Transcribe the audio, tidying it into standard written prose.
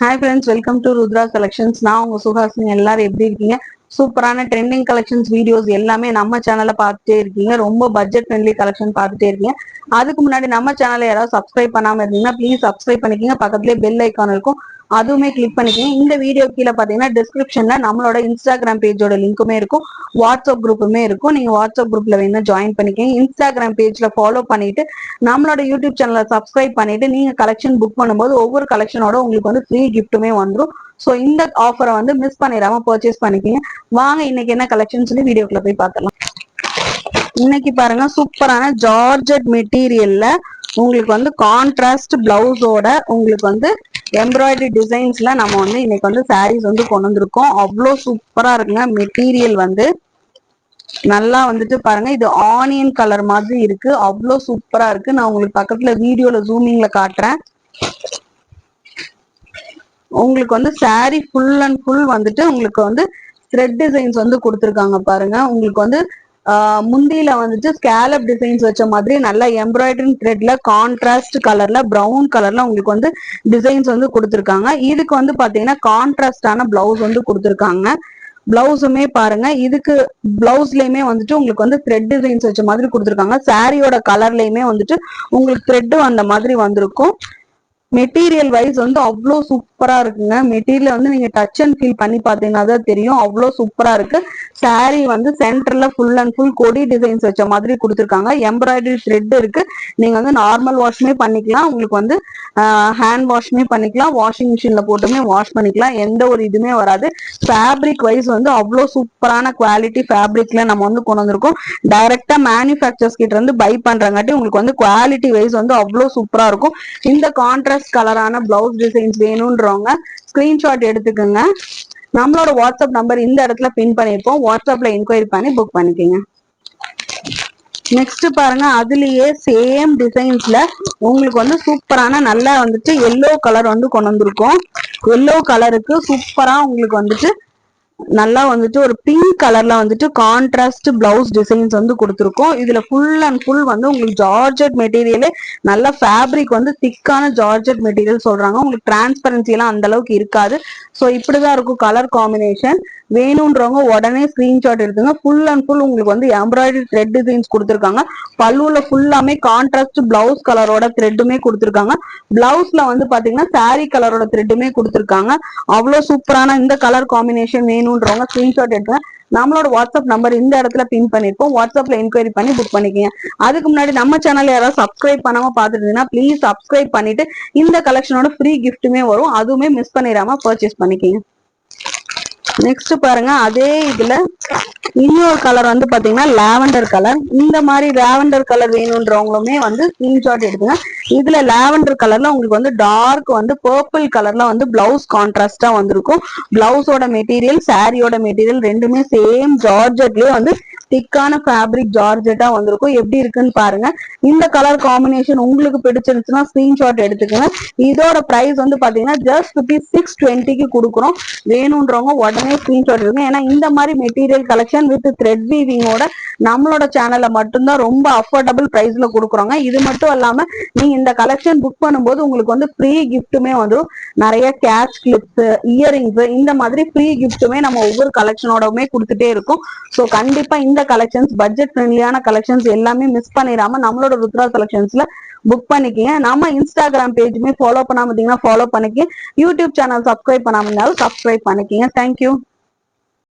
Hi friends, welcome to Rudra Collections. நான் உங்க சுஹாசினி. எல்லாரும் எப்படி இருக்கீங்க? சூப்பரான ட்ரெண்டிங் கலெக்ஷன்ஸ் வீடியோஸ் எல்லாமே நம்ம சேனல்ல பார்த்துட்டே இருக்கீங்க. ரொம்ப பட்ஜெட் ஃப்ரெண்ட்லி கலெக்ஷன் பார்த்துட்டே இருக்கீங்க. அதுக்கு முன்னாடி நம்ம சேனலை யாராவது சப்ஸ்கிரைப் பண்ணாம இருந்தீங்கன்னா ப்ளீஸ் சப்ஸ்கிரைப் பண்ணிக்கோங்க. பக்கத்துலேயே பெல் ஐக்கான் இருக்கும், அதுவுமே கிளிக் பண்ணிக்கோங்க. இந்த வீடியோ கீழே பார்த்தீங்கன்னா டிஸ்கிரிப்ஷன்ல நம்மளோட இன்ஸ்டாகிராம் பேஜோட லிங்க்குமே இருக்கும், வாட்ஸ்அப் குரூப்புமே இருக்கும். நீங்க வாட்ஸ்அப் குரூப்ல வேணா ஜாயின் பண்ணிக்கோங்க. இன்ஸ்டாகிராம் பேஜ்ல ஃபாலோ பண்ணிட்டு நம்மளோட யூடியூப் சேனலை சப்ஸ்கிரைப் பண்ணிட்டு நீங்க கலெக்ஷன் புக் பண்ணும்போது ஒவ்வொரு கலெக்ஷனோட உங்களுக்கு வந்து ஃப்ரீ கிஃப்ட்டுமே வந்துடும். ஸோ இந்த ஆஃபரை வந்து மிஸ் பண்ணிடாம பர்ச்சேஸ் பண்ணிக்கோங்க. வாங்க இன்னைக்கு என்ன கலெக்ஷன் சொல்லி வீடியோக்குள்ள போய் பார்க்கலாம். இன்னைக்கு பாருங்க, சூப்பரான ஜார்ஜெட் மெட்டீரியல்ல உங்களுக்கு வந்து கான்ட்ராஸ்ட் பிளவுஸோட உங்களுக்கு வந்து எம்ப்ராய்டரி டிசைன்ஸ்ல நம்ம வந்து இன்னைக்கு வந்து சாரீஸ் வந்து கொண்டு வந்திருக்கோம். அவ்வளோ சூப்பரா இருக்குங்க. மெட்டீரியல் வந்து நல்லா வந்துட்டு பாருங்க, இது ஆனியன் கலர் மாதிரி இருக்கு. அவ்வளோ சூப்பரா இருக்கு. நான் உங்களுக்கு பக்கத்துல வீடியோல ஜூமிங்ல காட்டுறேன். உங்களுக்கு வந்து சாரி ஃபுல் அண்ட் ஃபுல் வந்துட்டு உங்களுக்கு வந்து த்ரெட் டிசைன்ஸ் வந்து கொடுத்துருக்காங்க பாருங்க. உங்களுக்கு வந்து முந்தியில வந்துட்டு ஸ்கேலப் டிசைன்ஸ் வச்ச மாதிரி நல்ல எம்ப்ராய்டரிங் த்ரெட்ல கான்ட்ராஸ்ட் கலர்ல ப்ரௌன் கலர்ல உங்களுக்கு வந்து டிசைன்ஸ் வந்து கொடுத்துருக்காங்க. இதுக்கு வந்து பாத்தீங்கன்னா கான்ட்ராஸ்டான பிளவுஸ் வந்து கொடுத்துருக்காங்க. பிளவுஸுமே பாருங்க, இதுக்கு பிளவுஸ்லயுமே வந்துட்டு உங்களுக்கு வந்து த்ரெட் டிசைன்ஸ் வச்ச மாதிரி கொடுத்துருக்காங்க. சாரியோட கலர்லயுமே வந்துட்டு உங்களுக்கு த்ரெட் அந்த மாதிரி வந்திருக்கும். மெட்டீரியல் வைஸ் வந்து அவ்வளோ சூப்பரா இருக்குங்க. மெட்டீரியல் வந்து நீங்க டச் அண்ட் ஃபீல் பண்ணி பாத்தீங்கன்னா தான் தெரியும், அவ்வளோ சூப்பரா இருக்கு. சாரி வந்து சென்டர்ல ஃபுல் அண்ட் ஃபுல் கொடி டிசைன்ஸ் வச்ச மாதிரி கொடுத்துருக்காங்க. எம்ப்ராய்டரி த்ரெட் இருக்கு. நீங்க வந்து நார்மல் வாஷ்மே பண்ணிக்கலாம், உங்களுக்கு வந்து ஹேண்ட் வாஷ்மே பண்ணிக்கலாம், வாஷிங் மிஷின்ல போட்டுமே வாஷ் பண்ணிக்கலாம். எந்த ஒரு இதுவுமே வராது. ஃபேப்ரிக் வைஸ் வந்து அவ்வளோ சூப்பரான குவாலிட்டி ஃபேப்ரிக்ல நம்ம வந்து கொண்டு வந்திருக்கோம். டைரக்டா மேனுஃபேக்சர்ஸ் கிட்ட இருந்து பை பண்றங்காட்டி உங்களுக்கு வந்து குவாலிட்டி வைஸ் வந்து அவ்வளோ சூப்பரா இருக்கும். இந்த கான்ட்ராஸ்ட் கலரான பிளவுஸ் டிசைன்ஸ் வேணும்ன்றவங்க ஸ்கிரீன்ஷாட் எடுத்துக்கோங்க. நம்மளோட வாட்ஸ்அப் நம்பர் இந்த இடத்துல பின் பண்ணிருப்போம், வாட்ஸ்அப்ல என்கொயரி பண்ணி புக் பண்ணிக்கோங்க. நெக்ஸ்ட் பாருங்க, அதுலயே சேம் டிசைன்ஸ்ல உங்களுக்கு வந்து சூப்பரான நல்லா வந்துட்டு எல்லோ கலர் வந்து கொண்டு வந்திருக்கோம். எல்லோ கலருக்கு சூப்பரா உங்களுக்கு வந்துட்டு நல்லா வந்துட்டு ஒரு பிங்க் கலர்ல வந்துட்டு கான்ட்ராஸ்ட் பிளவுஸ் டிசைன்ஸ் வந்து கொடுத்துருக்கோம். இதுல ஃபுல் அண்ட் ஃபுல் வந்து உங்களுக்கு ஜார்ஜெட் மெட்டீரியலே நல்ல ஃபேப்ரிக் வந்து திக்கான ஜார்ஜெட் மெட்டீரியல் சொல்றாங்க. உங்களுக்கு டிரான்ஸ்பரன்சி எல்லாம் அந்த அளவுக்கு இருக்காது. ஸோ இப்படிதான் இருக்கும் கலர் காம்பினேஷன். வேணும்ன்றவங்க உடனே ஸ்கிரீன்ஷாட் எடுத்துங்க. ஃபுல் அண்ட் ஃபுல் உங்களுக்கு வந்து எம்ப்ராய்டரி த்ரெட் டிசைன்ஸ் கொடுத்துருக்காங்க. பல்லுல ஃபுல்லாமே கான்ட்ராஸ்ட் பிளவுஸ் கலரோட த்ரெட்டுமே கொடுத்துருக்காங்க. பிளவுஸ்ல வந்து பாத்தீங்கன்னா சாரி கலரோட த்ரெட்டுமே கொடுத்துருக்காங்க. அவ்வளவு சூப்பரான இந்த கலர் காம்பினேஷன் வேணும்ன்றவங்க ஸ்கிரீன்ஷாட் எடுத்துங்க. நம்மளோட வாட்ஸ்அப் நம்பர் இந்த இடத்துல பின் பண்ணிருப்போம், வாட்ஸ்அப்ல என்கொயரி பண்ணி புக் பண்ணிக்கங்க. அதுக்கு முன்னாடி நம்ம சேனல் யாராவது சப்ஸ்கிரைப் பண்ணாம பாத்துருந்தீங்கன்னா ப்ளீஸ் சப்ஸ்கிரைப் பண்ணிட்டு இந்த கலெக்ஷனோட ஃப்ரீ கிஃப்ட்டுமே வரும், அதுவுமே மிஸ் பண்ணிடாம பர்ச்சேஸ் பண்ணிக்கங்க. நெக்ஸ்ட் பாருங்க, அதே இதுல இன்னொரு கலர் வந்து பாத்தீங்கன்னா லாவெண்டர் கலர். இந்த மாதிரி லாவெண்டர் கலர் வேணும்ன்றவங்களுமே வந்து ஸ்கிரீன்ஷாட் எடுத்துங்க. இதுல லாவெண்டர் கலர்ல உங்களுக்கு வந்து டார்க் வந்து பர்பிள் கலர்ல வந்து பிளவுஸ் கான்ட்ராஸ்டா வந்திருக்கும். பிளவுஸோட மெட்டீரியல் சாரியோட மெட்டீரியல் ரெண்டுமே சேம் ஜார்ஜெட்லயே வந்து திக்கான ஃபேப்ரிக் ஜார்ஜெட்டா வந்திருக்கும். எப்படி இருக்குன்னு பாருங்க. இந்த கலர் காம்பினேஷன் உங்களுக்கு பிடிச்சிருச்சுன்னா ஸ்கிரீன்ஷாட் எடுத்துக்கோங்க. இதோட பிரைஸ் வந்து பாத்தீங்கன்னா ஜஸ்ட் ₹620 கொடுக்குறோம். வேணும்ன்றவங்க உடனே ஸ்கிரீன்ஷாட் எடுங்க. ஏன்னா இந்த மாதிரி மெட்டீரியல் கலெக்ஷன் வித் த்ரெட் வீவிங்கோட நம்மளோட சேனல்ல மட்டும்தான் ரொம்ப அஃபோர்டபுள் பிரைஸ்ல கொடுக்குறோங்க. இது மட்டும் இல்லாம நீங்க இந்த கலெக்ஷன் புக் பண்ணும்போது உங்களுக்கு வந்து ஃப்ரீ கிஃப்ட்டுமே வந்துடும். நிறைய கேஷ் கிளிப்ஸ், இயரிங்ஸ், இந்த மாதிரி ஃப்ரீ கிஃப்ட்டுமே நம்ம ஒவ்வொரு கலெக்ஷனோடவுமே கொடுத்துட்டே இருக்கும். ஸோ கண்டிப்பா இந்த கலெக்ஷன்ஸ் பட்ஜெட் ஃப்ரெண்ட்லியான கலெக்ஷன்ஸ் எல்லாமே மிஸ் பண்ணிடாம நம்மளோட ருத்ரா கலெக்ஷன்ஸ்ல புக் பண்ணிக்கங்க. நம்ம இன்ஸ்டாகிராம் பேஜுமே ஃபாலோ பண்ணாம இருந்தீங்கன்னா ஃபாலோ பண்ணிக்க, யூடியூப் சேனல் சப்ஸ்கிரைப் பண்ணாம இருந்தாலும் சப்ஸ்கிரைப் பண்ணிக்கங்க. தேங்க்யூ.